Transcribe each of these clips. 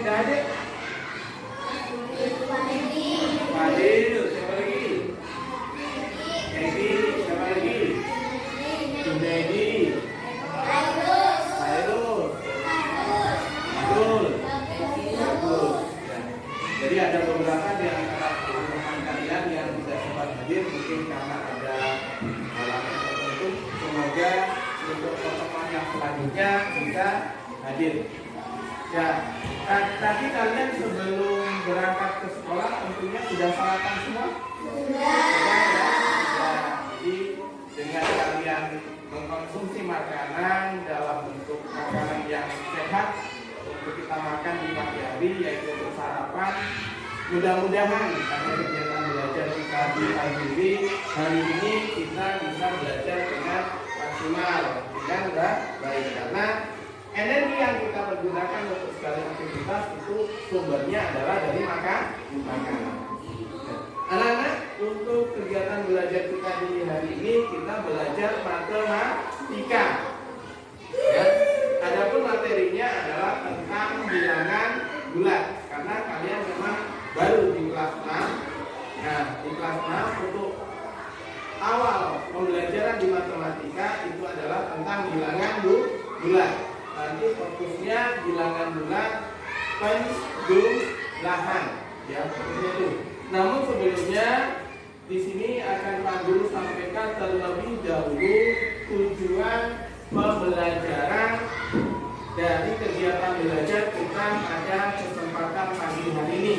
Dah ada? Fadil, siapa lagi? Egi, siapa lagi? Junaidi, Khairul, Abdul. Jadi ada beberapa di antara teman kalian yang tidak sempat hadir, mungkin karena ada halangan tertentu. Semoga untuk pertemuan yang selanjutnya bisa hadir. Ya, tadi kalian sebelum berangkat ke sekolah tentunya sudah sarapan semua? Sudah. Ya. Jadi dengan kalian mengkonsumsi makanan dalam bentuk makanan yang sehat untuk kita makan di pagi hari, yaitu untuk sarapan. Mudah-mudahan karena kegiatan belajar kita di hari ini kita bisa belajar dengan maksimal, dengan baik, karena energi yang kita pergunakan untuk segala aktivitas itu sumbernya adalah dari makanan. Anak-anak, untuk kegiatan belajar kita di hari ini kita belajar matematika. Ya. Adapun materinya adalah tentang bilangan bulat, karena kalian memang baru di kelas 6. Nah, di kelas 6 untuk awal pembelajaran di matematika itu adalah tentang bilangan bulat. Nanti fokusnya bilangan bulat penjumlahan, ya seperti itu. Namun sebelumnya di sini akan Pak Guru sampaikan terlebih dahulu tujuan pembelajaran dari kegiatan belajar kita pada kesempatan pagi hari ini.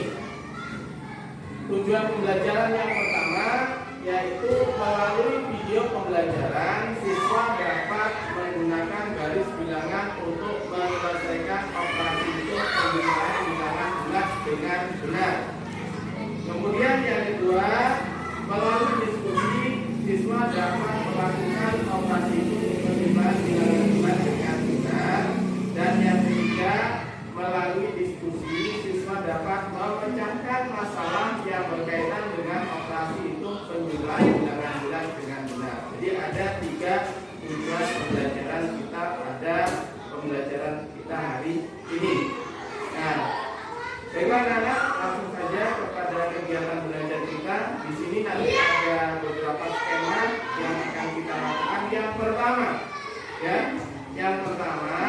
Tujuan pembelajaran yang pertama yaitu melalui video pembelajaran siswa dapat menggunakan garis bilangan untuk menyelesaikan operasi hitung penjumlahan bilangan bulat dengan benar. Kemudian yang kedua, melalui diskusi siswa dapat melakukan operasi hitung penjumlahan bilangan bulat dengan benar. Dan yang ketiga, melalui diskusi siswa dapat memecahkan masalah yang berkaitan dengan operasi hitung penjumlahan bilangan bulat dengan benar. Jadi ada 3 tujuan pembelajaran kita pada pembelajaran kita hari ini. Nah, baiklah anak, langsung saja kepada kegiatan belajar kita. Di sini nanti ada beberapa skema yang akan kita lakukan. Yang pertama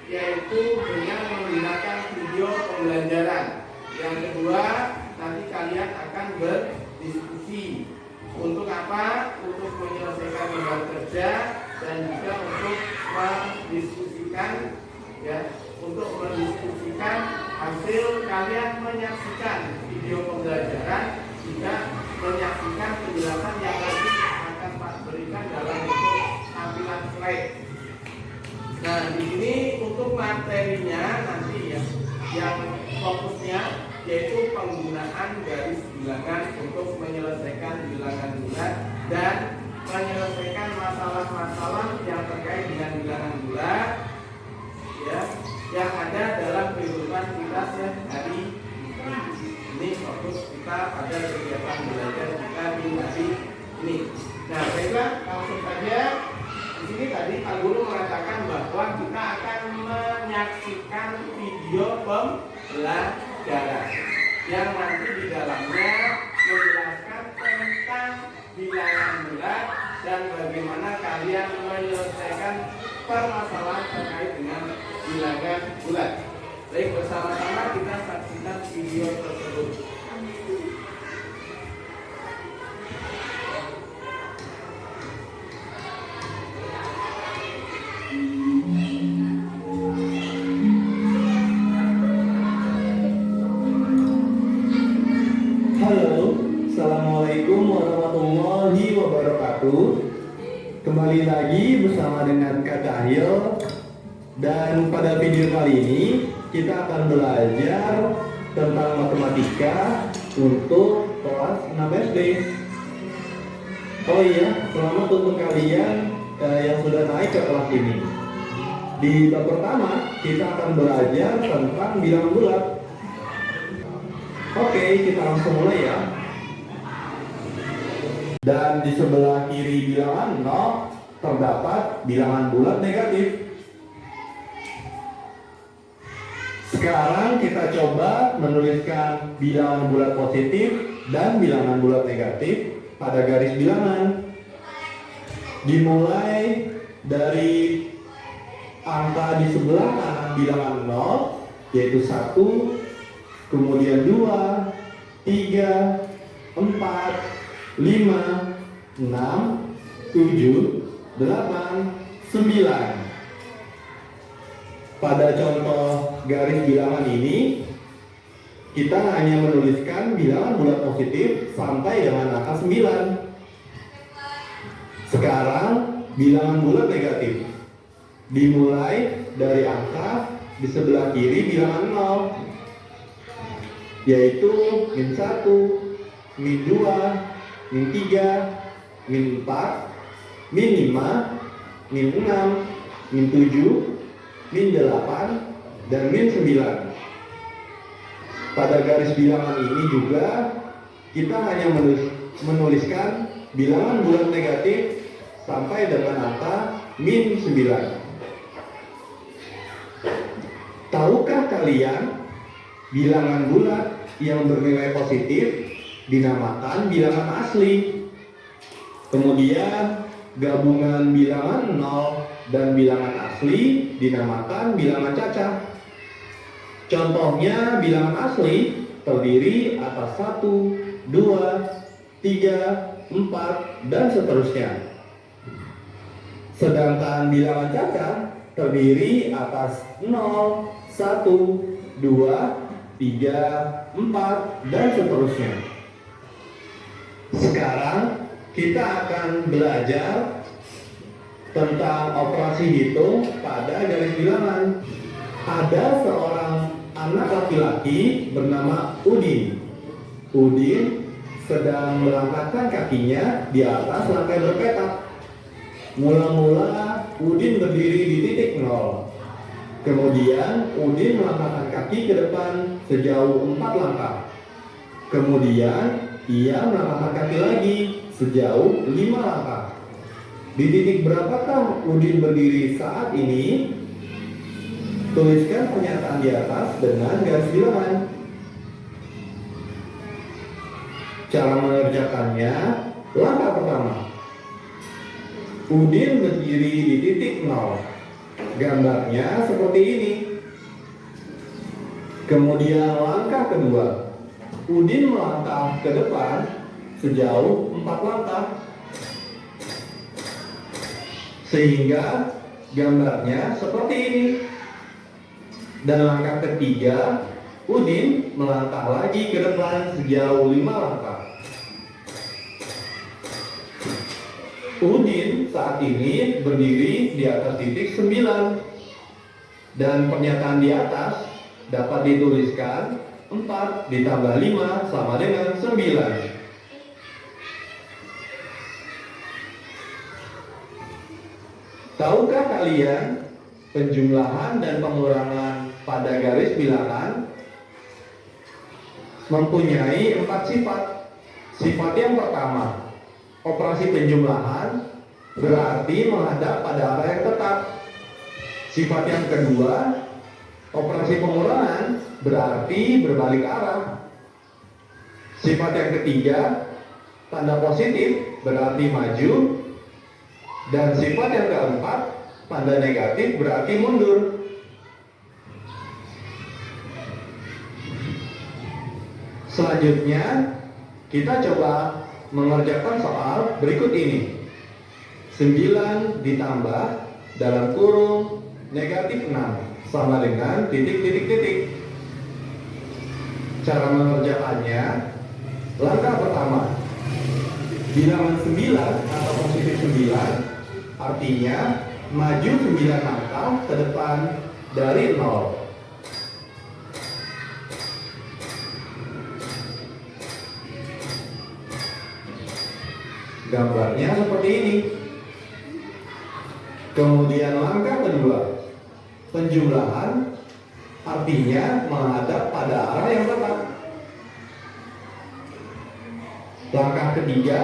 yaitu dengan menggunakan video pembelajaran. Yang kedua, nanti kalian akan berdiskusi. Untuk apa? Untuk menyelesaikan tugas kerja dan juga untuk mendiskusikan, untuk mendiskusikan hasil kalian menyaksikan video pembelajaran, juga menyaksikan penjelasan yang nanti akan Pak berikan dalam bentuk tampilan slide. Nah, di sini untuk materinya nanti yang fokusnya yaitu penggunaan garis bilangan untuk menyelesaikan bilangan bulat dan menyelesaikan masalah-masalah yang terkait dengan bilangan bulat, yang ada dalam kehidupan kita sehari ini. Ini fokus kita pada kegiatan belajar kita di hari ini. Nah, baiklah, langsung saja. Di sini tadi Pak Guru mengatakan bahwa kita akan menyaksikan video pembelajaran yang nanti di dalamnya menjelaskan tentang bilangan bulat dan bagaimana kalian menyelesaikan permasalahan terkait dengan bilangan bulat. Baik, bersama-sama kita saksikan video tersebut. Assalamualaikum warahmatullahi wabarakatuh. Kembali lagi bersama dengan Kak Cahyo. Dan pada video kali ini kita akan belajar tentang matematika untuk kelas 6 SD. Oh iya, selamat untuk kalian yang sudah naik ke kelas ini. Di bab pertama kita akan belajar tentang bilangan bulat. Oke, kita langsung mulai ya. Dan di sebelah kiri bilangan 0 terdapat bilangan bulat negatif. Sekarang kita coba menuliskan bilangan bulat positif dan bilangan bulat negatif pada garis bilangan. Dimulai dari angka di sebelah kanan bilangan 0, yaitu 1, kemudian 2, 3, 4, 5, 6, 7, 8, 9. Pada contoh garis bilangan ini, kita hanya menuliskan bilangan bulat positif sampai dengan angka 9. Sekarang bilangan bulat negatif. Dimulai dari angka di sebelah kiri bilangan 0, yaitu min 1, min 2, min 3, min 4, min 5, min 6, min 7, min 8, dan min 9. Pada garis bilangan ini juga kita hanya menuliskan bilangan bulat negatif sampai dengan angka min 9. Tahukah kalian bilangan bulat yang bernilai positif dinamakan bilangan asli? Kemudian gabungan bilangan 0 dan bilangan asli dinamakan bilangan cacat. Contohnya bilangan asli terdiri atas 1, 2, 3, 4, dan seterusnya. Sedangkan bilangan cacat terdiri atas 0, 1, 2, 3, 4, dan seterusnya. Sekarang kita akan belajar tentang operasi hitung pada garis bilangan. Ada seorang anak laki-laki bernama Udin. Udin sedang melangkahkan kakinya di atas lantai berpetak. Mula-mula Udin berdiri di titik 0. Kemudian Udin melangkahkan kaki ke depan sejauh 4 langkah. Kemudian ia melangkahkan kaki lagi sejauh 5 langkah. Di titik berapakah Udin berdiri saat ini? Tuliskan pernyataan di atas dengan garis bilangan. Cara mengerjakannya, langkah pertama, Udin berdiri di titik 0. Gambarnya seperti ini. Kemudian langkah kedua, Udin melangkah ke depan sejauh 4 langkah. Sehingga gambarnya seperti ini. Dan langkah ketiga, Udin melangkah lagi ke depan sejauh 5 langkah. Udin saat ini berdiri di atas titik 9. Dan pernyataan di atas dapat dituliskan 4 ditambah 5 sama dengan 9. Tahukah kalian penjumlahan dan pengurangan pada garis bilangan mempunyai 4 sifat. Sifat yang pertama, operasi penjumlahan berarti menghadap pada arah yang tetap. Sifat yang kedua, operasi pengurangan berarti berbalik arah. Sifat yang ketiga, tanda positif berarti maju. Dan sifat yang keempat, tanda negatif berarti mundur. Selanjutnya, kita coba mengerjakan soal berikut ini. 9 ditambah dalam kurung negatif 6 sama dengan titik. Cara mengerjakannya, langkah pertama, bilangan 9 atau positif 9 artinya maju 9 langkah ke depan dari 0. Gambarnya seperti ini. Kemudian langkah kedua, penjumlahan artinya menghadap pada arah yang tetap. Langkah ketiga,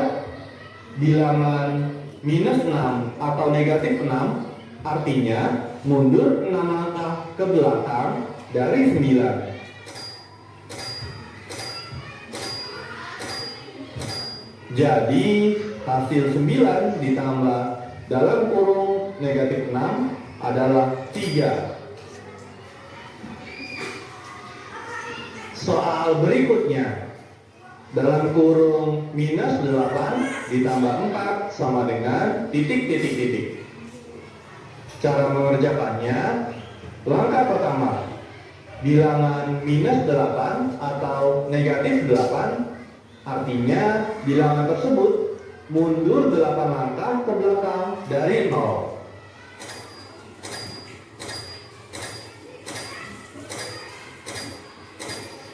bilangan minus 6 atau negatif 6 artinya mundur 6 langkah ke belakang dari 9. Jadi hasil 9 ditambah dalam kurung negatif 6 adalah 3. Soal berikutnya, dalam kurung minus 8 ditambah 4 sama dengan titik. Cara mengerjakannya, langkah pertama, bilangan minus 8 atau negatif 8, artinya bilangan tersebut mundur 8 langkah ke belakang dari 0.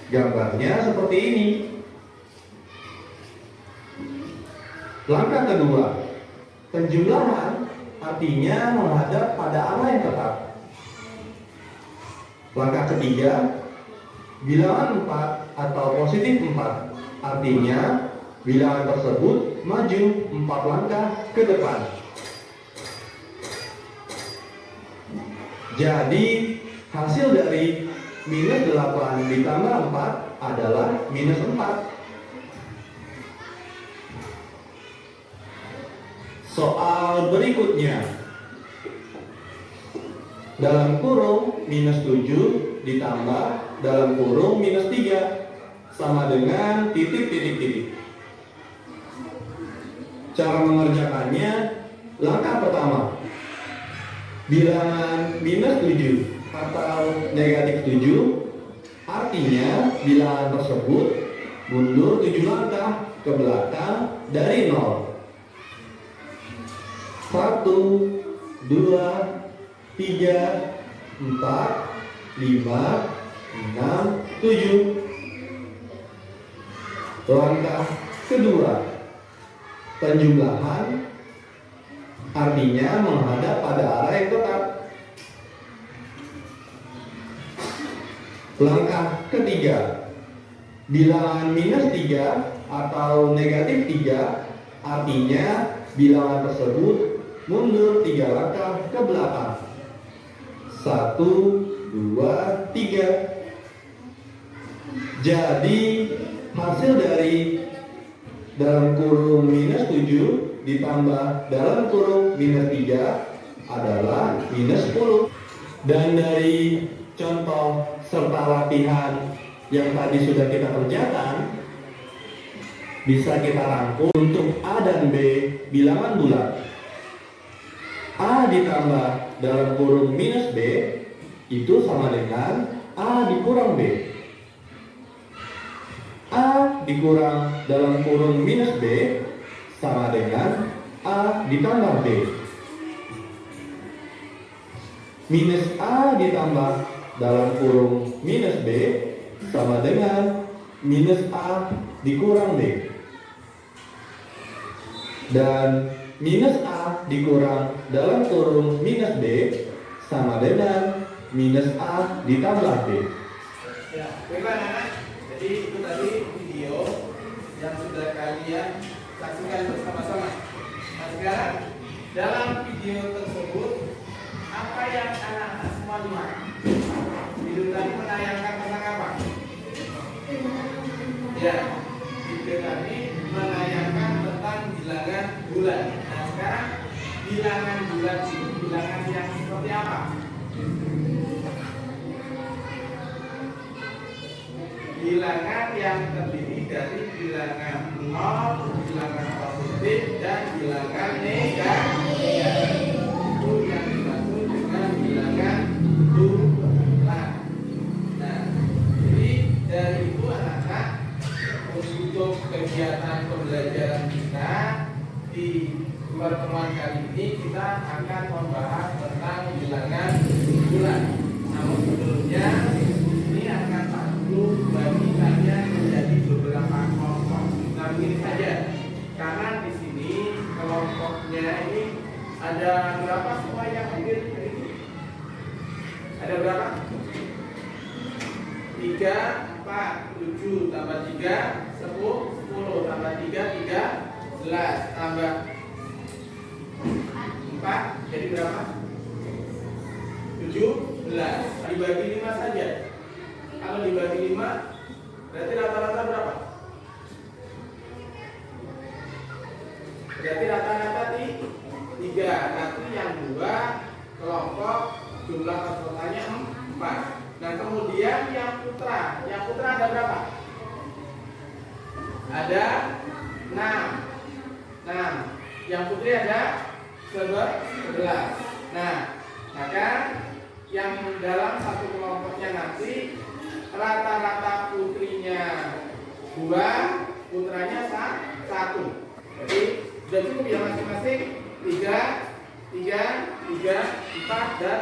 Gambarnya seperti ini. Langkah kedua, penjumlahan, artinya menghadap pada arah yang tetap. Langkah ketiga, bilangan 4 atau positif 4, artinya bilangan tersebut maju 4 langkah ke depan. Jadi hasil dari minus 8 ditambah 4 adalah minus 4. Soal berikutnya, dalam kurung minus 7 ditambah dalam kurung minus 3 sama dengan titik. Cara mengerjakannya, langkah pertama, bilangan minus 7 atau negatif 7, artinya bilangan tersebut mundur 7 langkah ke belakang dari 0. 1, 2, 3, 4, 5, 6, 7. Langkah kedua, penjumlahan, artinya menghadap pada arah yang tetap. Langkah ketiga, bilangan minus 3 atau negatif 3, artinya bilangan tersebut mundur 3 langkah ke belakang. 1, 2, 3. Jadi hasil dari dalam kurung minus 7 ditambah dalam kurung minus 3 adalah minus 10. Dan dari contoh serta latihan yang tadi sudah kita kerjakan, bisa kita rangkum untuk A dan B bilangan bulat. A ditambah dalam kurung minus B itu sama dengan A dikurang B. A dikurang dalam kurung minus B sama dengan A ditambah B. Minus A ditambah dalam kurung minus B sama dengan minus A dikurang B. Dan minus A dikurang dalam kurung minus B sama dengan minus A ditambah B. Ya, baiklah anak. Jadi itu tadi video yang sudah kalian saksikan bersama-sama. Nah sekarang dalam video tersebut apa yang anak-anak semua lihat? Video tadi menayangkan tentang apa? Ya, video tadi menayangkan tentang bilangan bulan. Nah sekarang bilangan bulan ini bilangan yang seperti apa? Bilangan yang terdiri dari bilangan 0, bilangan positif, dan bilangan negatif. Itu yang dimaksud dengan bilangan bulan. Nah, jadi dari itu anak-anak untuk kegiatan pembelajaran kita di pertemuan kali ini kita akan membahas tentang bilangan bulan. Namun sebelumnya ini akan bagi kalian menjadi beberapa kelompok. Nah begini saja, karena di sini kelompoknya ini ada berapa semua yang hadir? Ada berapa? 3, 4, 7 tambah 3, 10 tambah 3, 11 tambah 4, jadi berapa? 17. Dibagi 5 saja. Kalau dibagi 5 berarti rata-rata berapa? Berarti rata-rata di 3. Nanti yang 2 kelompok jumlah pesertanya 4. Nah kemudian yang putra ada berapa? Ada 6. Yang putri ada 11. Nah maka yang dalam satu kelompoknya nanti rata-rata putrinya 2, putranya 1. Jadi sudah cukup ya masing-masing 3, 4 dan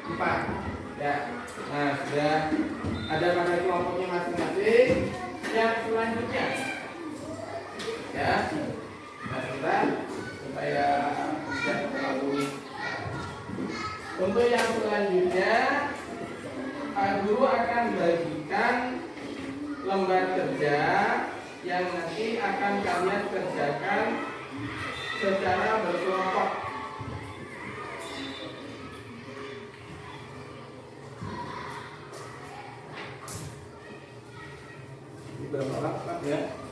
4. Ya. Nah sudah ada pada kelompoknya masing-masing. Yang selanjutnya ya, nah sebentar supaya tidak terlalu. Untuk yang selanjutnya, Pak Guru akan bagikan lembar kerja yang nanti akan kalian kerjakan secara berkelompok. Berapa lama ya?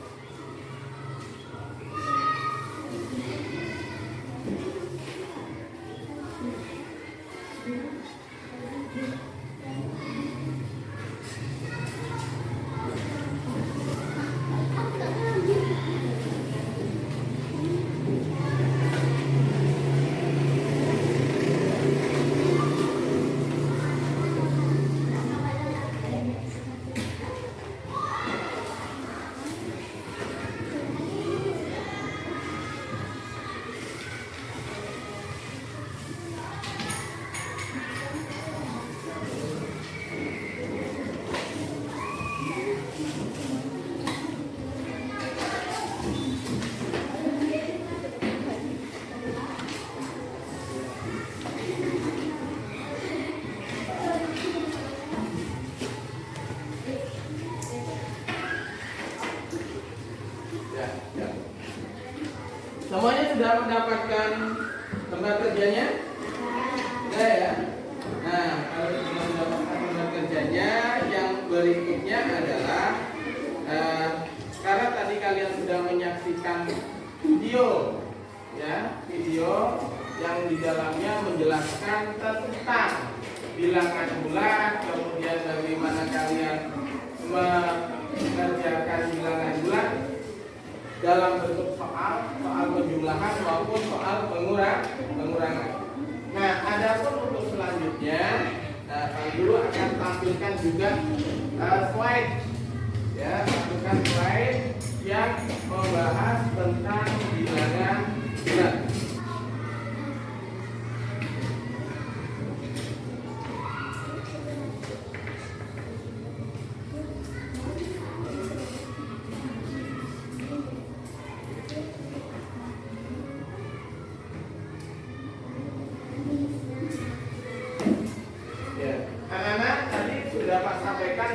Semuanya sudah mendapatkan lembar kerjanya? Sudah ya? Nah, kalau sudah mendapatkan lembar kerjanya, yang berikutnya adalah karena tadi kalian sudah menyaksikan video, ya, video yang di dalamnya menjelaskan tentang bilangan bulat, kemudian bagaimana kalian mengerjakan bilangan bulat dalam bentuk soal penjumlahan maupun soal pengurangan. Nah, adapun untuk selanjutnya, Pak Guru akan tampilkan juga slide, ya, tampilkan slide yang membahas tentang bilangan bulat.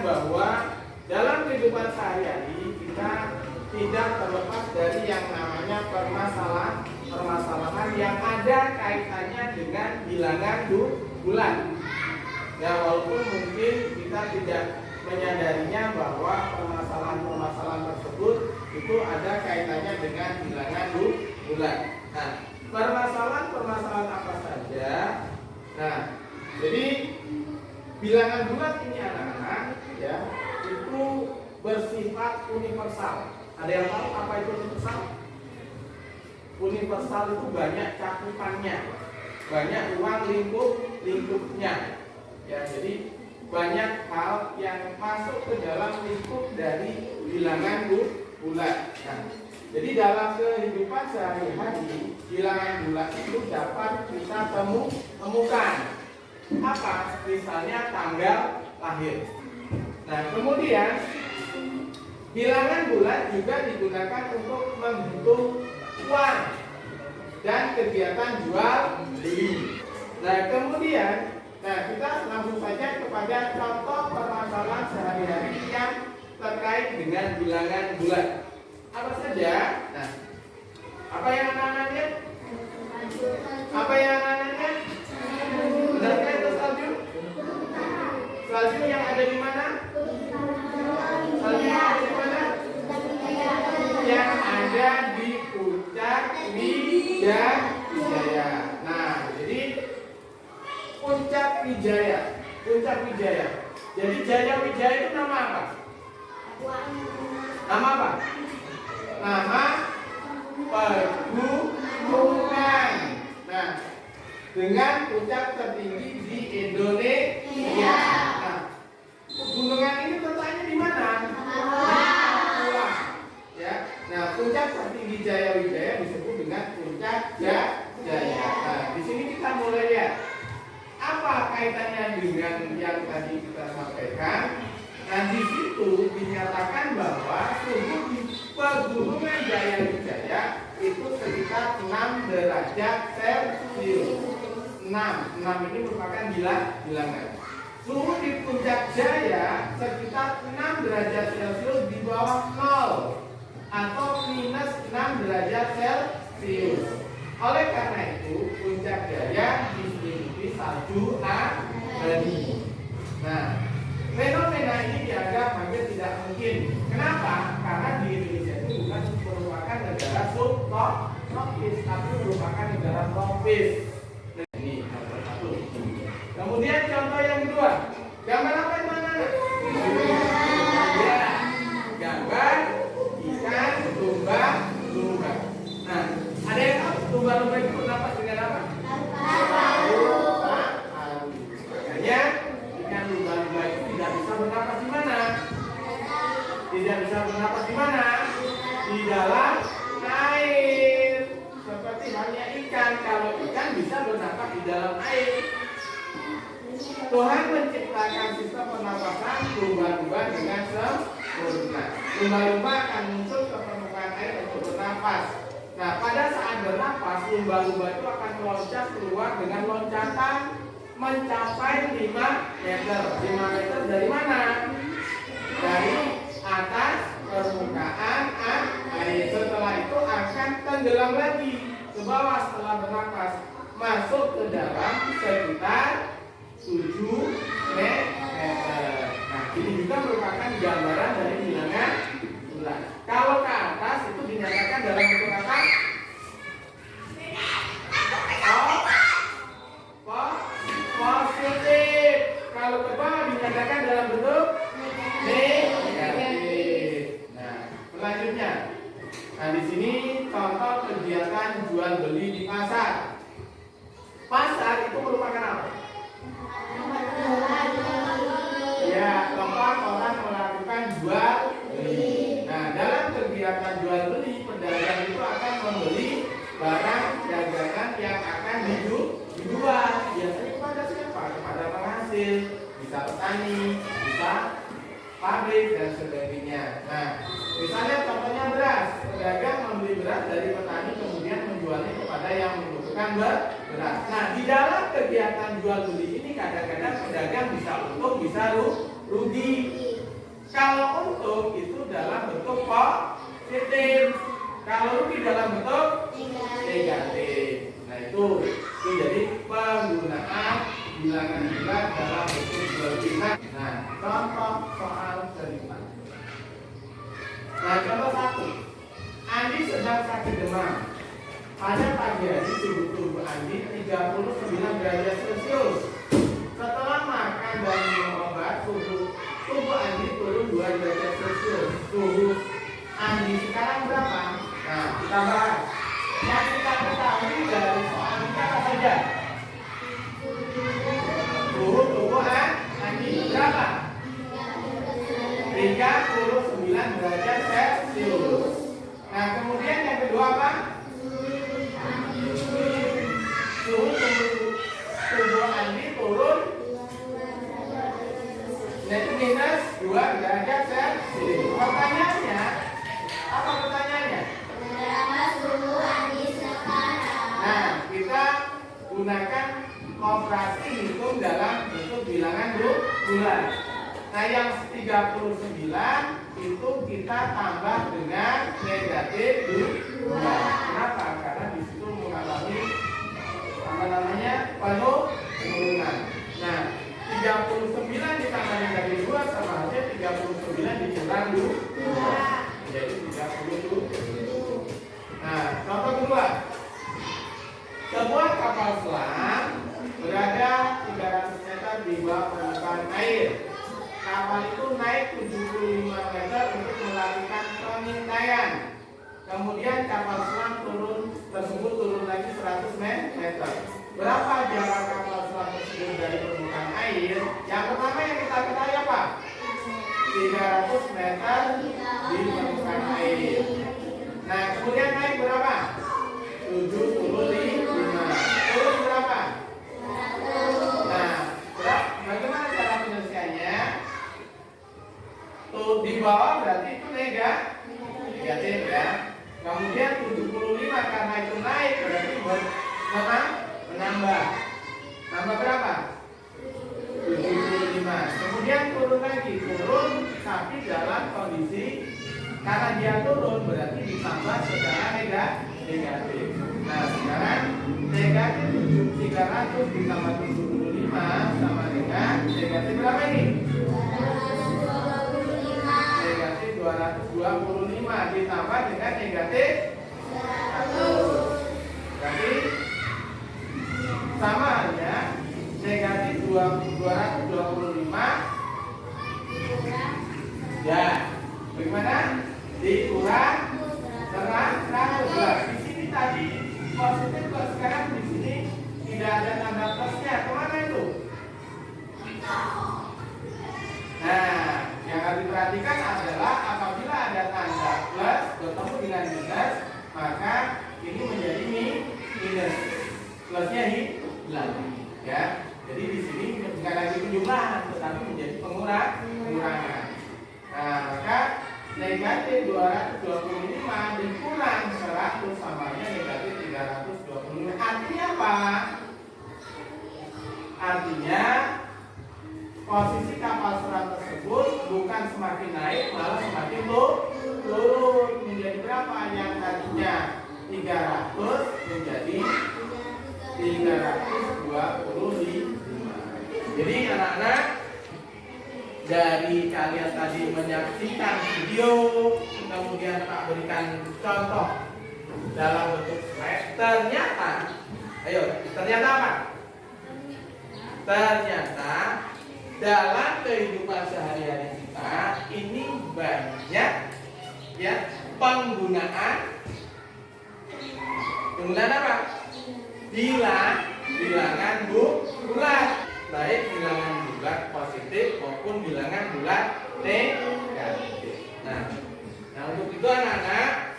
Bahwa dalam kehidupan sehari-hari kita tidak terlepas dari yang namanya permasalahan yang ada kaitannya dengan bilangan bulat. Ya, walaupun mungkin kita tidak menyadarinya bahwa permasalahan tersebut itu ada kaitannya dengan bilangan bulat. Nah, permasalahan apa saja? Nah, jadi bilangan bulat ini anak-anak, ya, itu bersifat universal. Ada yang tahu apa itu universal? Universal itu banyak cakupannya, banyak ruang lingkupnya. Ya, jadi banyak hal yang masuk ke dalam lingkup dari bilangan bulat. Nah, jadi dalam kehidupan sehari-hari bilangan bulat itu dapat kita temukan. Apa? Misalnya tanggal lahir. Nah, kemudian bilangan bulat juga digunakan untuk menghitung uang dan kegiatan jual beli. Nah, kemudian kita langsung saja kepada contoh permasalahan sehari-hari yang terkait dengan bilangan bulat. Apa saja? Nah, apa yang anak-anak lihat? Apa yang anak-anak lihat? Benarkah itu salju? Salju yang ada di mana? Wijaya. Jadi Jaya Wijaya itu nama apa? Nama apa? Nama pegunungan. Nah, dengan puncak tertinggi di Indonesia. Nah, pegunungan ini letaknya di mana? Papua. Ya. Nah, puncak tertinggi Jaya Wijaya disebut dengan puncak Jaya. Nah, di sini kita mulai lihat apa kaitannya dengan yang tadi kita sampaikan. Nah, di situ dinyatakan bahwa suhu di pegunungan Jaya Wijaya itu sekitar 6 derajat Celcius. 6 ini merupakan bilangan. Suhu di puncak Jaya sekitar 6 derajat Celcius di bawah 0 atau minus 6 derajat Celcius. Oleh karena itu, puncak Jaya diselimuti salju abadi. Nah, fenomena ini dianggap hampir tidak mungkin. Kenapa? Karena di Indonesia itu bukan merupakan negara subtropis, tapi merupakan negara tropis. Nah, ini nomor satu. Kemudian contoh yang kedua, gambar apa yang mana? Ya, gambar ikan lumba-lumba. Nah, ada yang tahu lumba-lumba itu bernapas dengan apa? Makanya ikan lumba-lumba itu tidak bisa bernapas di mana? Tidak bisa bernapas di mana? Di dalam air. Seperti halnya ikan, kalau ikan bisa bernapas di dalam air. Tuhan menciptakan sistem pernapasan lumba-lumba dengan sempurna. Lumba-lumba akan muncul ke permukaan air untuk bernapas. Nah, pada saat bernapas, lumba-lumba itu akan meloncat keluar dengan loncatan mencapai 5 meter. 5 meter dari mana? Dari atas permukaan air. Setelah itu akan tenggelam lagi ke bawah setelah bernapas, masuk ke dalam sekitar 7 meter. Nah, ini juga merupakan gambaran dari bilangan bulan. Kalau ke atas itu dinyatakan dalam bentuk apa? Positif. Kalau ke bawah dinyatakan dalam bentuk negatif. Nah, selanjutnya. Nah, di sini contoh kegiatan jual beli di pasar. Pasar itu merupakan apa? Ya, tempat orang melakukan jual beli. Nah, dalam kegiatan jual beli, pedagang itu akan membeli barang dagangan yang akan dijual. Biasanya kepada siapa? Kepada penghasil, bisa petani, bisa pabrik dan sebagainya. Nah, misalnya contohnya beras, pedagang membeli beras dari petani kemudian menjualnya kepada yang membutuhkan beras. Nah, di dalam kegiatan jual beli ini kadang-kadang pedagang bisa untung, bisa rugi. Kalau untung itu dalam bentuk positif, kalau rugi dalam bentuk negatif. Nah, itu jadi penggunaan bilangan bulan dalam bentuk jual beli. Nah, contoh soal kelima. Nah, contoh 1. Andi sedang sakit demam. Pada pagi hari suhu tubuh Andi 39 derajat Celcius. Setelah makan dan minum obat, suhu tubuh Andi turun 2 derajat Celcius. Suhu Andi sekarang berapa? Nah, kita bahas. Yang kita ketahui dari soal ini apa saja? Suhu tubuh Andi berapa? 39 derajat Celcius. Nah, kemudian yang kedua apa? Suhu tubuh Andi turun minus 2 derajat Celcius. Pertanyaannya, apa pertanyaannya? Berapa suhu Andi sekarang? Nah, kita gunakan operasi hitung dalam bentuk bilangan bulan. Nah, yang 39 itu kita tambah dengan negatif 2. Kenapa? Karena di situ mengalami penurunan. Nah, 39 ditambah negatif 2 sama hasil 39 dikurang 2. Jadi 30. Nah, contoh kedua. Sebuah kapal selam berada 300 meter di bawah permukaan permukaan air. Kapal itu naik 75 meter untuk melakukan pengintaian. Kemudian kapal selam tersebut turun lagi 100 meter. Berapa jarak kapal selam tersebut dari permukaan air? Yang pertama yang kita ketahui apa? 300 meter di permukaan air. Nah, kemudian naik berapa? 75. Turun berapa? Nah, bagaimana cara penyelesaiannya? Tuh di bawah berarti itu negatif ya. Kemudian 75 karena itu naik berarti menambah. Nambah berapa? 75. Kemudian turun lagi, tapi dalam kondisi karena dia turun berarti ditambah secara negatif. Nah, sekarang negatif 300 ditambah 75 sama dengan negatif berapa ini? Negatif 225 ditambah dengan negatif 100. Berarti sama halnya negatif 225 ya bagaimana? Dikurang 100. Di sini tadi positif, kok sekarang di sini tidak ada tanda plusnya. Kemana itu? Nah, yang harus diperhatikan adalah apabila ada tanda plus bertemu dengan minus, maka ini menjadi minus. Plusnya hilang, ya. Jadi di sini bukan lagi penjumlahan, tetapi menjadi pengurangan. Nah, maka negatif 225 dikurang 100 samanya negatif 325. Artinya apa? Artinya posisi kapal selam tersebut bukan semakin naik, malah semakin turun. Menjadi berapa? Yang tadinya 300 menjadi 325. Jadi anak-anak, dari kalian tadi menyaksikan video, kemudian Pak berikan contoh dalam bentuk slide, ternyata apa? Ternyata dalam kehidupan sehari-hari kita ini banyak ya penggunaan apa? Bilangan bulat, baik bilangan bulat positif maupun bilangan bulat negatif. Nah untuk itu anak-anak,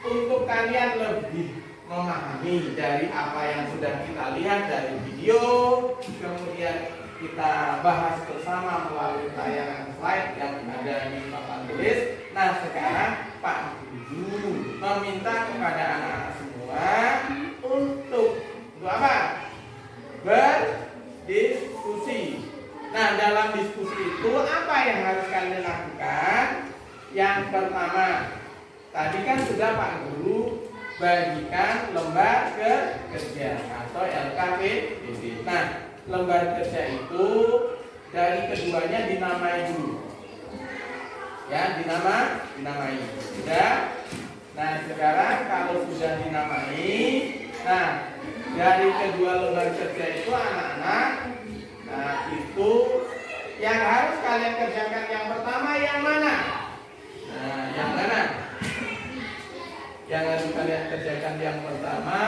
untuk kalian lebih memahami dari apa yang sudah kita lihat dari video, kemudian kita bahas bersama melalui tayangan slide yang ada di papan tulis. Nah sekarang Pak Guru meminta kepada anak-anak semua untuk apa? Berdiskusi. Nah dalam diskusi itu apa yang harus kalian lakukan? Yang pertama, tadi kan sudah Pak Guru bagikan lembar kerja atau LKPD. Nah lembar kerja itu dari keduanya dinamai dulu. Ya, dinamai. Sudah. Nah, sekarang kalau sudah dinamai, nah dari kedua lembar kerja itu anak-anak, nah itu yang harus kalian kerjakan yang pertama yang mana? Nah, yang mana? Yang harus kalian kerjakan yang pertama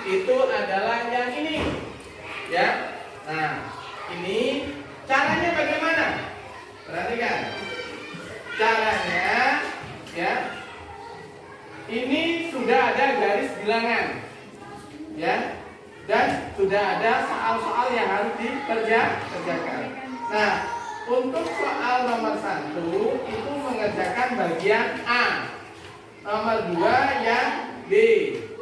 itu adalah yang ini. Ya. Nah, ini caranya bagaimana? Perhatikan. Caranya ya. Ini sudah ada garis bilangan. Ya. Dan sudah ada soal-soal yang harus dikerjakan. Nah, untuk soal nomor 1 itu mengerjakan bagian A. Nomor 2 yang B.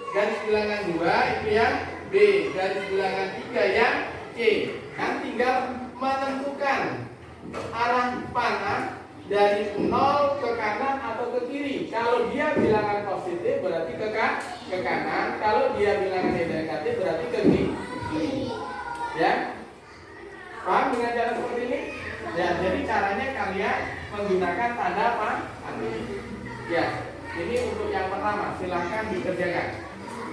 Garis bilangan 2 itu yang B. Garis bilangan 3 yang C. Kan tinggal menentukan arah panah dari 0 ke kanan atau ke kiri. Kalau dia bilangan positif berarti ke kanan. Kalau dia bilangan negatif berarti ke kiri. Ya. Paham dengan cara seperti ini? Ya, jadi caranya kalian menggunakan tanda apa? Ya. Ini untuk yang pertama, silahkan dikerjakan.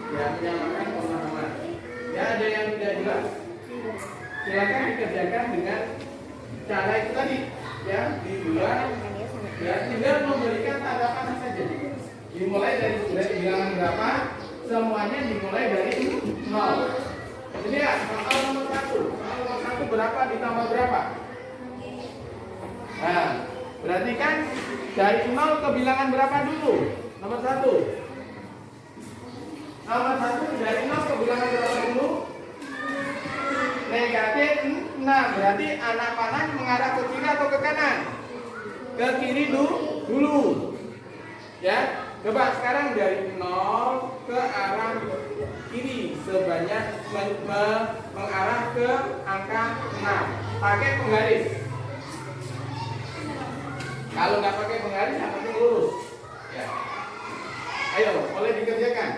Ya, menyamakan pemahaman. Ya, ada yang tidak jelas? silakan dikerjakan dengan cara itu tadi, ya, dibuat, ya, tinggal memberikan tanda panah saja. Dimulai dari bilangan berapa, semuanya dimulai dari 0. Jadi ya, soal nomor 1. Soal nomor 1 berapa ditambah berapa? Nah, berarti kan dari 0 ke bilangan berapa dulu? Nomor 1. Nomor 1 dari 0 ke bilangan berapa dulu? Negatif 6. Berarti anak panah mengarah ke kiri atau ke kanan? Ke kiri dulu. Ya. Coba sekarang dari 0 ke arah kiri sebanyak mengarah ke angka 6. Pakai penggaris. Kalau nggak pakai penggaris, yang penting lurus. Ya. Ayo, boleh dikerjakan.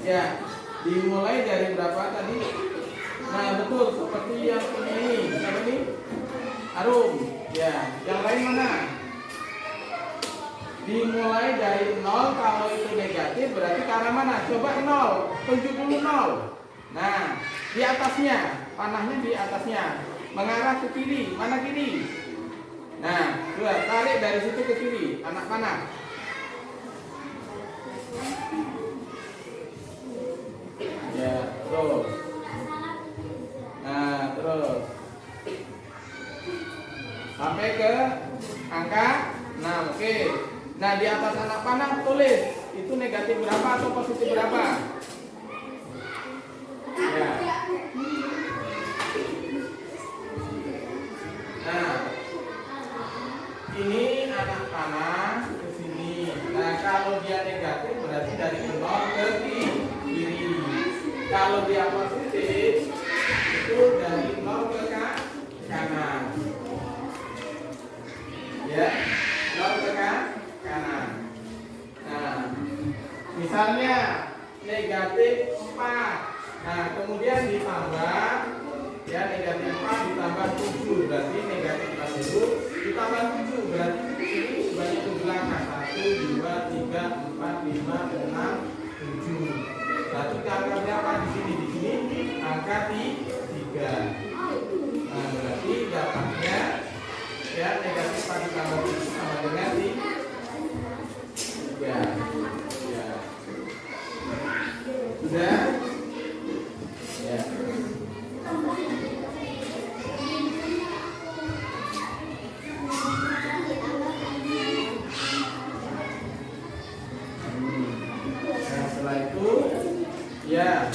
Ya, dimulai dari berapa tadi? Nah, betul, seperti yang ini. Siapa ini? Arum. Ya, yang lain mana? Dimulai dari 0, kalau itu negatif berarti ke arah mana? Coba 0, tunjuk dulu 0. Nah, di atasnya, panahnya di atasnya. Mengarah ke kiri, mana kiri? Nah, coba tarik dari situ ke kiri, anak panah. Ya, terus. Nah, terus. Sampai ke angka 6, oke. Nah, di atas anak panah tulis itu negatif berapa atau positif berapa? Ya. Nah, ini anak panah ke sini. Nah, kalau dia negatif berarti dari 0 ke kiri. Kalau dia positif itu dari 0 ke kanan. Ya, 0 ke kanan. Nah, misalnya negatif 4. Nah, kemudian ditambah, ya, negatif 4 ditambah 7 berarti negatif 40 ditambah 7 berarti ini sebanyak 7 langkah. 1, 2, 3, 4, 5, 6, 7. Berarti angka berapa di sini? Di sini angka 3. Nah, berarti dapatnya, ya, negatif 4 ditambah 7 sama dengan 3. Ya. Sudah? Ya. Nah, setelah itu, ya,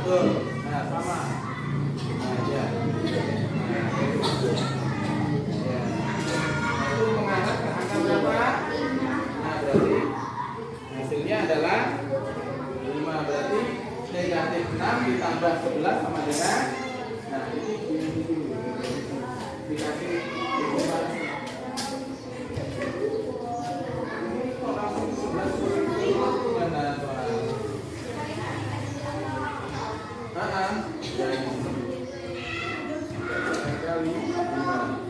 Tuh. Nah, sama. Nah, ya. Nah, ya. Itu mengarah ke angka berapa? Nah, berarti hasilnya adalah 5. Berarti negatif 6 ditambah 11 sama dengan, nah ini dikasih informasi. Ini kok langsung 11 gimana soal? Dan kali 5.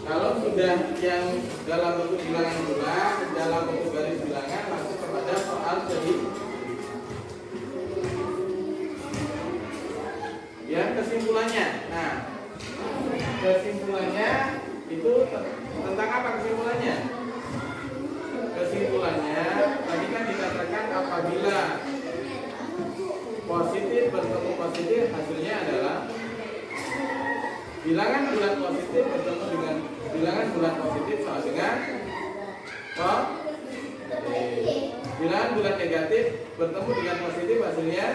Kalau sudah yang dalam bentuk bilangan bulat, dalam bentuk garis bilangan, langsung kepada soal jadi. Ya, kesimpulannya. Nah, kesimpulannya itu tentang apa kesimpulannya? Kesimpulannya tadi kan dikatakan apabila positif bertemu positif, hasilnya adalah bilangan bulat positif bertemu dengan bilangan bulat positif sama dengan bilangan bulat negatif bertemu dengan positif, hasilnya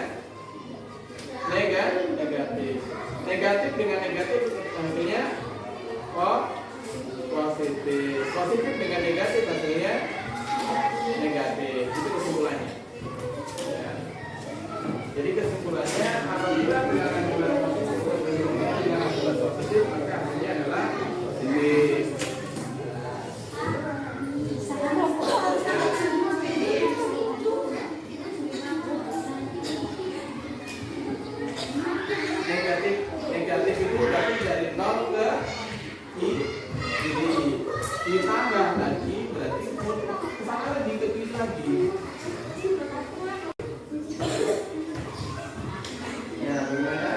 negatif. Negatif dengan negatif hasilnya positif. Positif dengan negatif hasilnya negatif. Itu kesimpulannya. Ya. Jadi kesimpulannya apabila bilangan bulat positif bertemu dengan bilangan bulat positif, maka hasilnya adalah positif. Negatif itu berarti dari 0 ke kiri, ditambah lagi berarti sama lagi ke kiri lagi. Ya, bagaimana?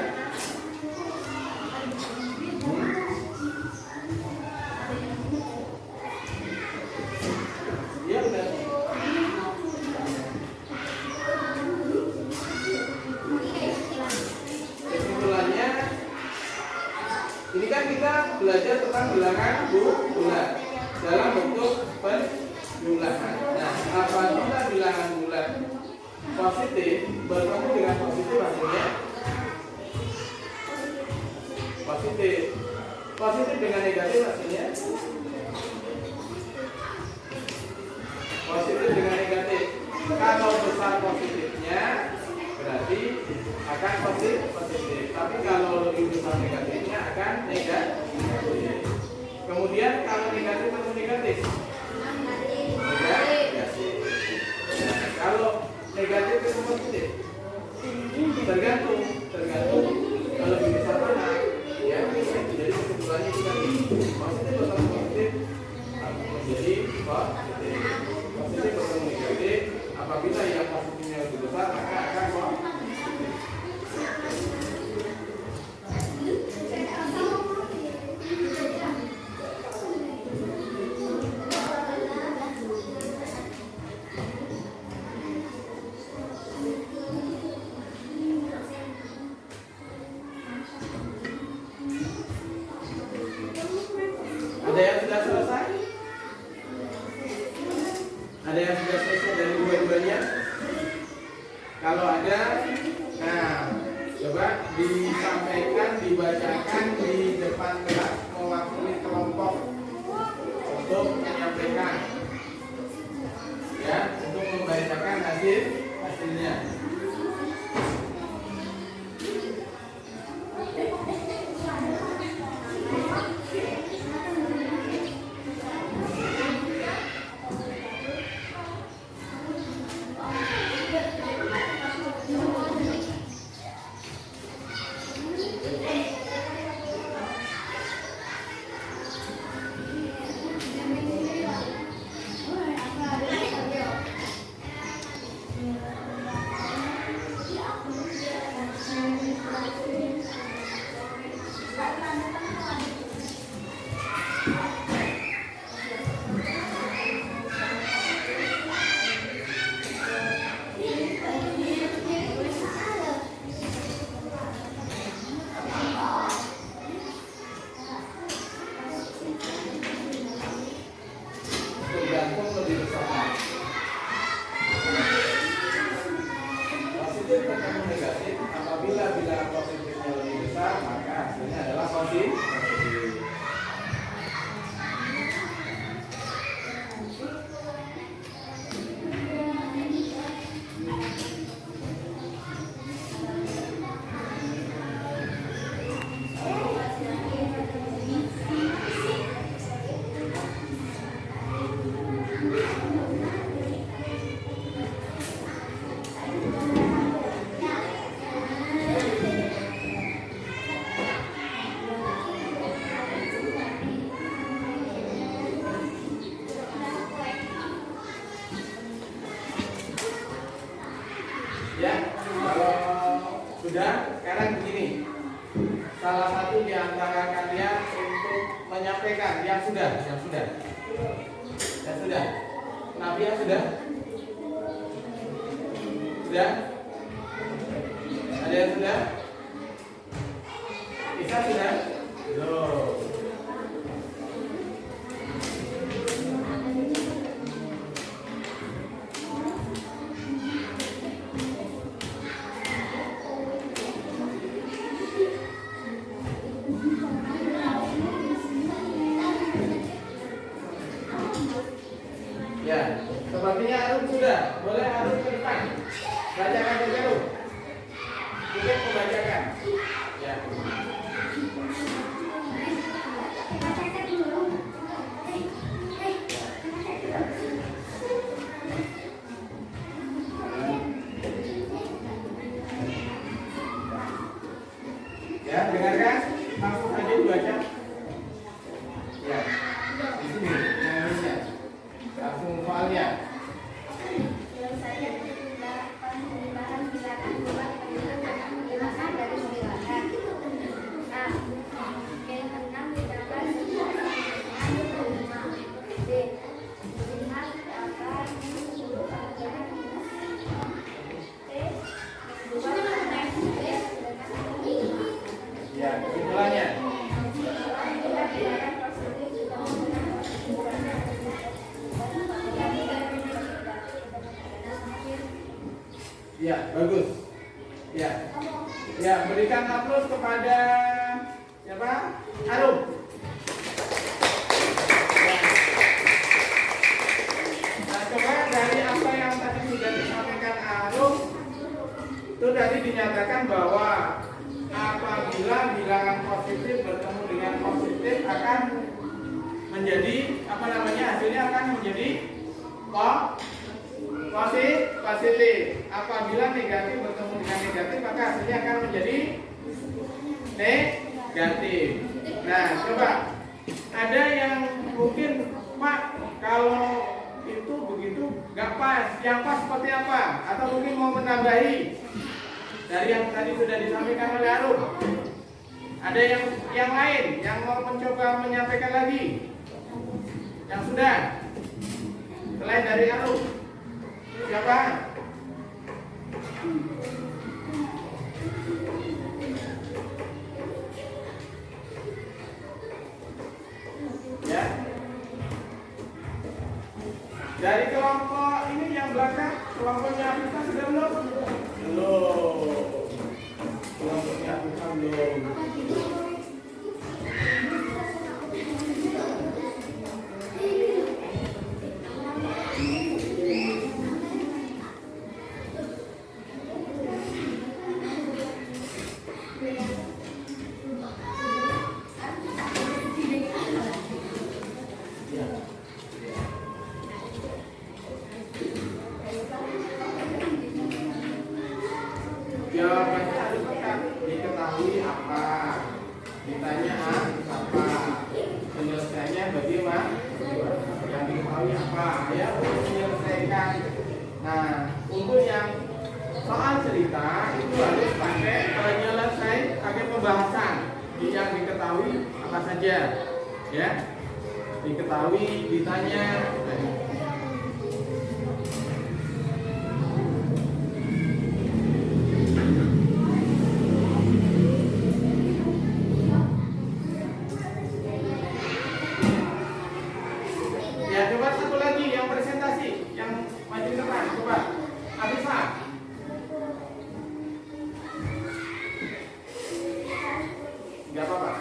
Ya, benar. Kesimpulannya, ini kan kita belajar tentang bilangan bulat dalam bentuk penjumlahan. Nah, apabila bilangan bulat positif bertemu dengan positif, hasilnya positif. Positif dengan negatif, hasilnya positif dengan negatif. Kalau besar positifnya berarti akan positif. Tapi kalau lebih besar negatifnya akan negatif. Kemudian kalau negatif atau negatif? Negatif. Nah, kalau negatif itu positif? Tergantung. Kalau lebih besar mana? Ya, jadi kesimpulannya itu tadi positif atau positif? Jadi positif. Positif atau negatif? Apabila yang positifnya lebih besar, maka akan positif. Ada yang sudah selesai? Ada yang sudah selesai dari dua-duanya? Kalau ada, nah coba disampaikan, dibacakan di depan kelas mewakili kelompok untuk menyampaikan, ya, untuk membacakan hasilnya. positif. Ya, kalau sudah, sekarang begini. Salah satu di antara kalian untuk menyampaikan yang sudah. Nabi yang sudah? Sudah? Ada yang sudah? Isa sudah? Loh. Ya, sepertinya Arum sudah. Boleh Arum ke depan. Bacakan saja Arum. Cukup membacakan. Ya. Ya, dengarkan. Langsung aja dibaca. Ya. Di sini yang Indonesia. Langsung soalnya. Ya, kesimpulannya. Ya, bagus. Ya. Ya, berikan aplaus kepada siapa? Arum. Ya. Nah, coba dari apa yang tadi sudah disampaikan Arum, itu tadi dinyatakan bahwa apabila bilangan positif bertemu dengan positif akan menjadi hasilnya akan menjadi positif. Apabila negatif bertemu dengan negatif maka hasilnya akan menjadi negatif. Nah, coba ada yang mungkin Pak kalau itu begitu nggak pas. Yang pas seperti apa? Atau mungkin mau menambahi dari yang tadi sudah disampaikan oleh Arum? Ada yang lain yang mau mencoba menyampaikan lagi? Yang sudah? Selain dari Arum? Siapa? Ya. Dari kelompok ini yang belakang, kelompoknya Afrika sudah belum? Belum. Kelompoknya Afrika belum. Jawabannya harus lengkap. Diketahui apa, ditanya apa, penyelesaiannya bagaimana, yang diketahui apa, ya untuk menyelesaikan. Nah, untuk yang soal cerita itu harus pakai pakai pembahasan yang diketahui apa saja, ya, diketahui, ditanya. Ya, coba satu lagi yang presentasi, yang maju ke depan, coba. Afifah. Enggak apa-apa.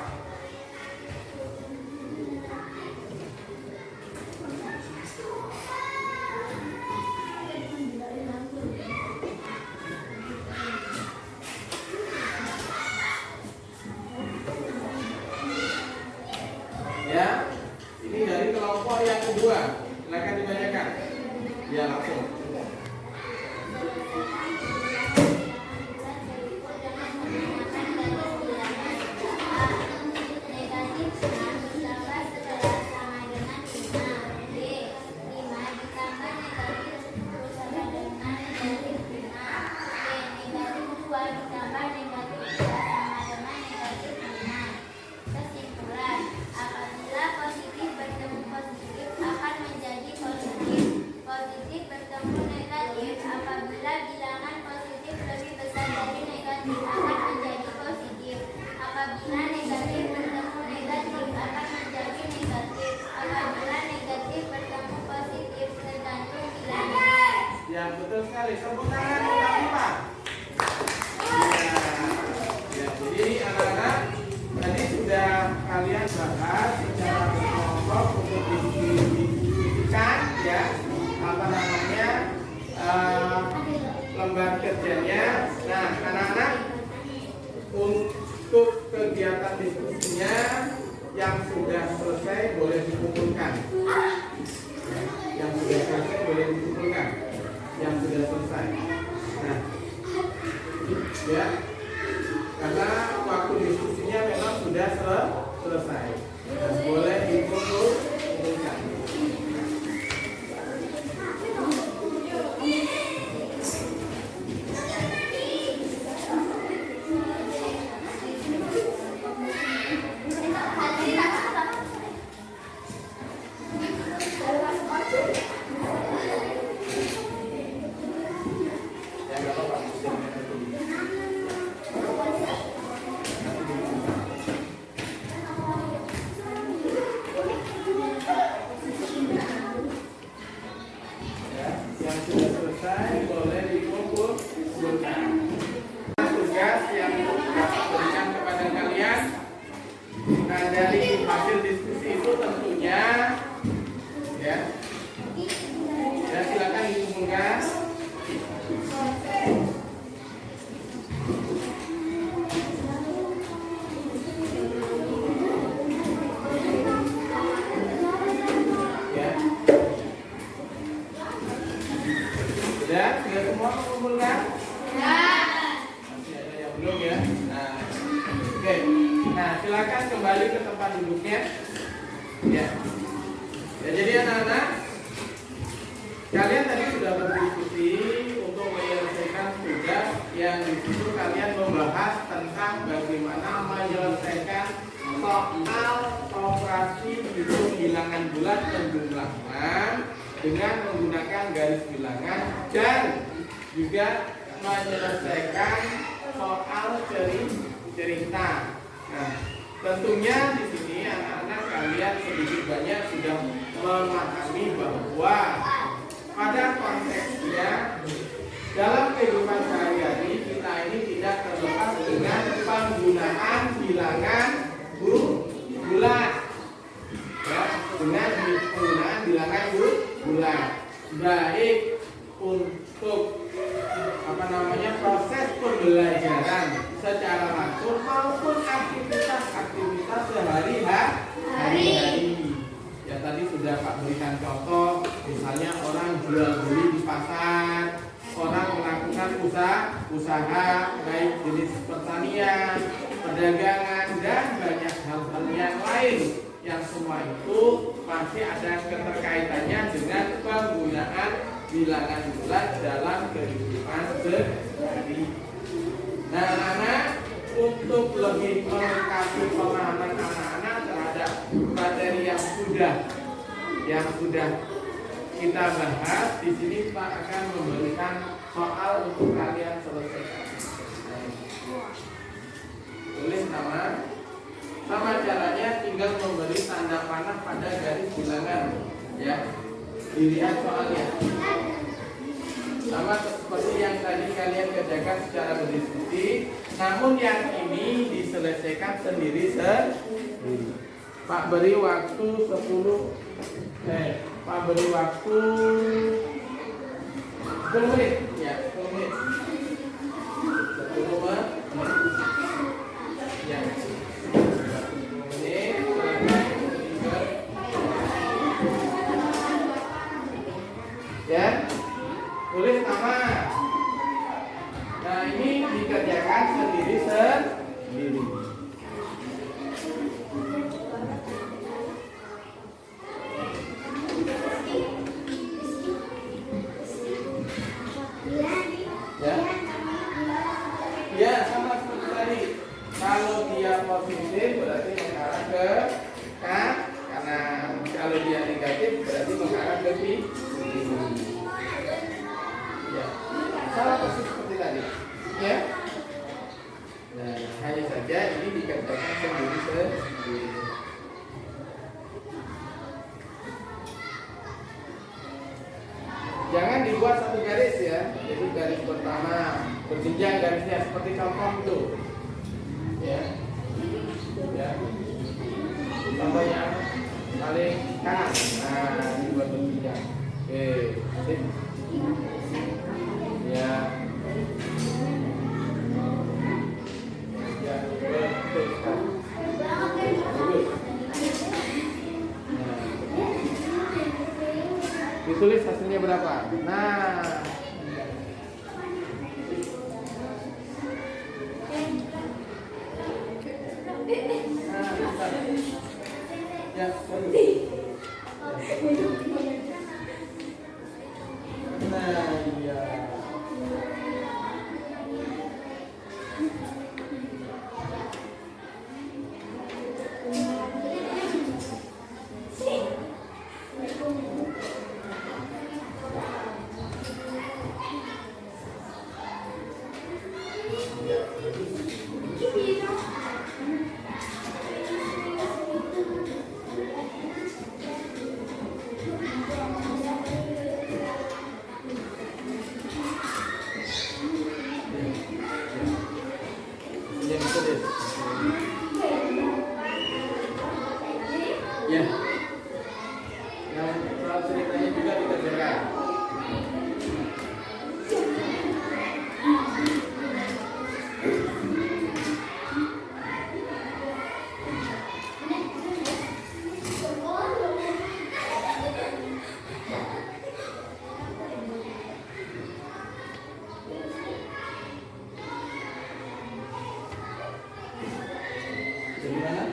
betul sekali. Tepuk tangan untuk Pak. Ya, jadi anak-anak tadi sudah kalian bahas secara berkelompok untuk diskusikan ya apa namanya lembar kerjanya. Nah, anak-anak untuk kegiatan diskusinya yang sudah selesai boleh dikumpulkan. Yang sudah selesai boleh dikumpulkan. Yang sudah selesai. Nah, ya, karena waktu diskusinya memang sudah selesai. Nah, boleh dikumpulkan. Yang sudah selesai boleh dikumpulkan. Tugas yang berikan kepada kalian. Nah, dari hasil diskusi itu tentunya ya silakan dikumpulkan. Sudah semua mengumpulkan? Masih ada yang belum ya? Nah, oke. Nah, silakan kembali ke tempat duduknya. Ya. Ya, jadi anak-anak, kalian tadi sudah berdiskusi untuk menyelesaikan tugas yang di situ kalian membahas tentang bagaimana menyelesaikan soal operasi hitung bilangan bulat penjumlahan dengan menggunakan garis bilangan dan juga menyelesaikan soal cerita. Nah, tentunya di sini anak-anak kalian sedikit banyak sudah memahami bahwa pada konteksnya dalam kehidupan sehari-hari kita ini tidak terlepas dengan penggunaan bilangan bulat. Ya, dengan penggunaan bilangan bulat, baik untuk proses pembelajaran secara langsung maupun aktivitas sehari-hari. Ya, tadi sudah Pak berikan contoh, misalnya orang jual beli di pasar, orang melakukan usaha baik jenis pertanian, perdagangan dan banyak hal-hal yang lain. Yang semua itu masih ada keterkaitannya dengan penggunaan bilangan bulat dalam kehidupan sehari. Nah, anak-anak, untuk lebih melengkapi pemahaman anak-anak terhadap materi yang sudah kita bahas, di sini Pak akan memberikan soal untuk kalian selesaikan. Tulis nama. Sama caranya tinggal memberi tanda panah pada garis bilangan, ya. Dilihat soalnya. Sama seperti yang tadi kalian kerjakan secara berdiskusi, namun yang ini diselesaikan sendiri. Pak beri waktu 10 menit, ya, 10 menit. 10 menit. Ya. Ya, tulis nama. Nah, ini dikerjakan sendiri. Ya, ya, sama seperti tadi. Kalau dia positif berarti mengarah ke K, karena kalau dia negatif berarti mengarah ke B. Ya, sama persis seperti tadi. Ya. Nah, hanya saja ini dikerjakan sendiri. Jangan dibuat satu garis ya. ya, jadi garis pertama berjenjang garisnya seperti contoh itu, ya, ya. Contohnya paling kanan, nah ini buat berjenjang, oke, sip, ya, ya, betul sekali, bagus. Ditulis hasilnya berapa? Nah, ya, bagus. Nah, iya. Yang ditulis. Ya. Yang soal ceritanya juga dikerjakan. Jadi mana?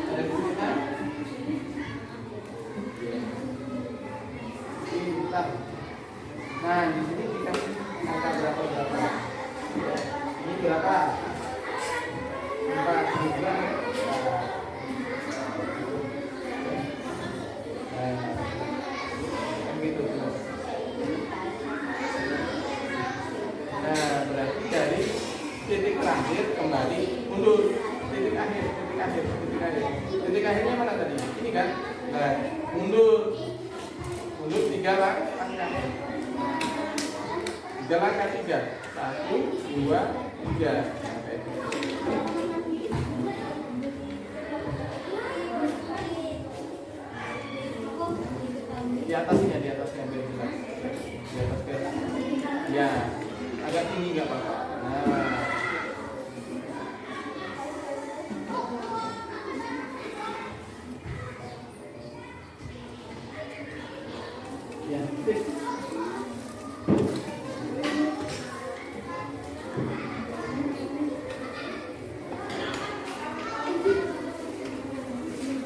Ada kesulitan? Pintar. Nah, di sini dikasih angka berapa? Ya. Ini berapa? 4 juga. Nah, kan gitu. Nah, berarti dari titik terakhir kembali mundur. Titik akhirnya mana tadi? Ini kan? Nah, mundur 3 langkah. 3 langkah 3. 1, 2, 3. Di atasnya biar jelas. Di atas garis. Ya, agak tinggi nggak apa-apa. Nah. Ya, sip.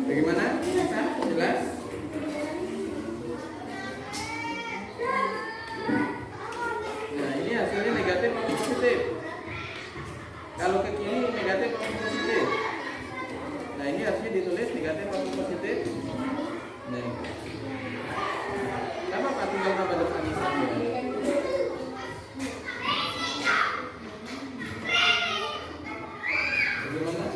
Bagaimana? Bisa? Jelas? Nah, ini hasilnya negatif atau positif? Kalau ke kiri negatif atau positif? Nah, ini harusnya ditulis negatif atau positif? Nah, kenapa Pak tinggal tambah depan ini saja? Bagaimana?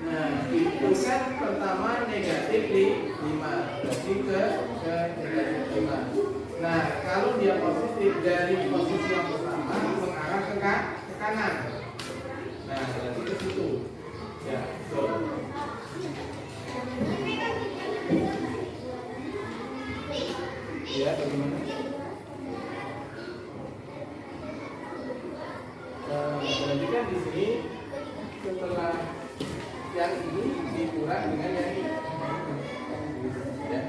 Nah, itu kan pertama negatif 5, berarti ke negatif 5. Nah, kalau dia positif dari posisi yang pertama mengarah ke kanan. Nah, berarti ke situ. Ya, betul. Ya, bagaimana? Berarti kan di sini setelah yang ini dikurang dengan yang ini. Ya.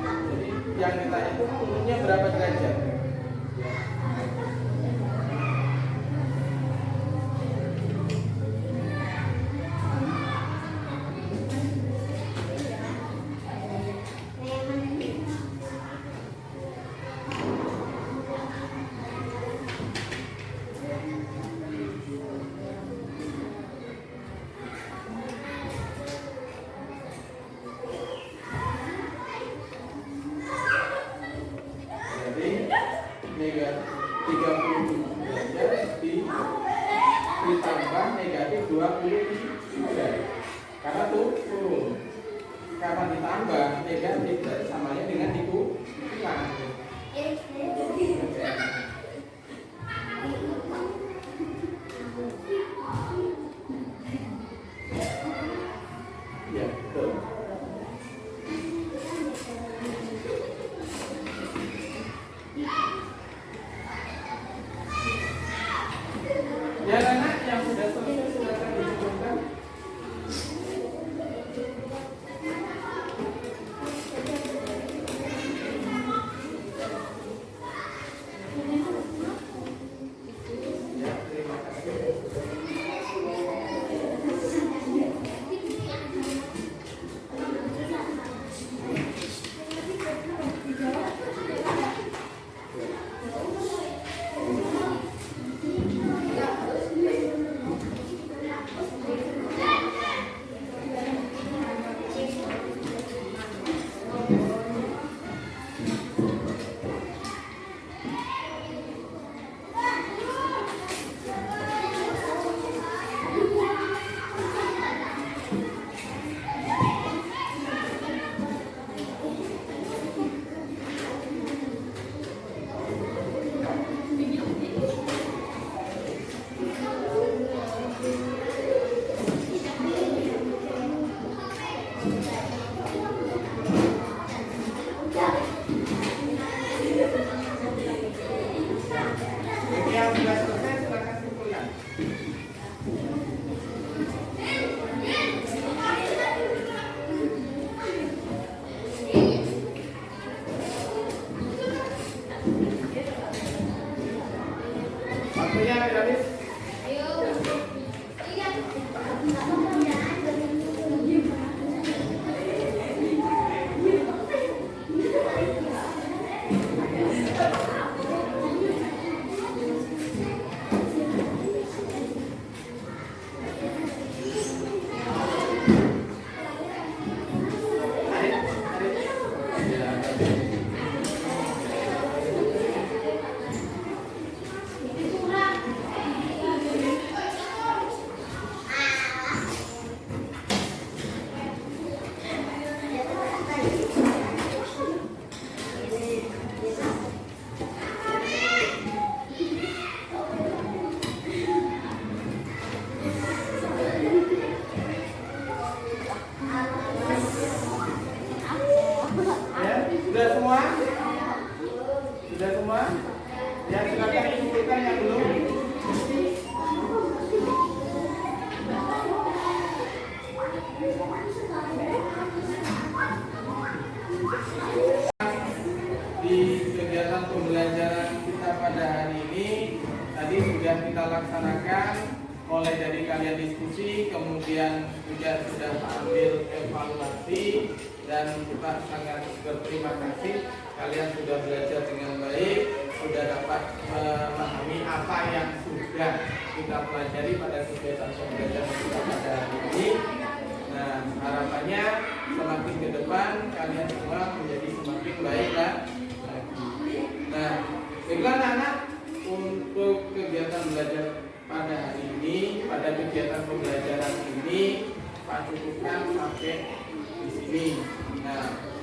Jadi yang ditanya itu turunnya berapa derajat? Jadi 43. Karena tuh turun. Karena ditambah negatif dari samanya dengan dikurangi. Ya, betul. Ya, anak yang sudah selesai silakan dicoba. Ya, terima kasih. Yang sudah selesai silakan simpulkan. Waktunya habis. Ya, sudah semua? Sudah semua? Ya, silakan dikumpulkan yang belum. Di kegiatan pembelajaran kita pada hari ini tadi sudah kita laksanakan mulai dari kalian diskusi, kemudian juga sudah ambil evaluasi, dan kita sangat berterima kasih kalian sudah belajar dengan baik, sudah dapat memahami apa yang sudah kita pelajari pada kegiatan pembelajaran kita pada hari ini. Nah, harapannya semakin ke depan kalian semua menjadi semakin baik lagi. Nah, baiklah anak-anak, untuk kegiatan belajar pada hari ini, pada kegiatan pembelajaran ini, Pak cukupkan sampai di sini. Nah,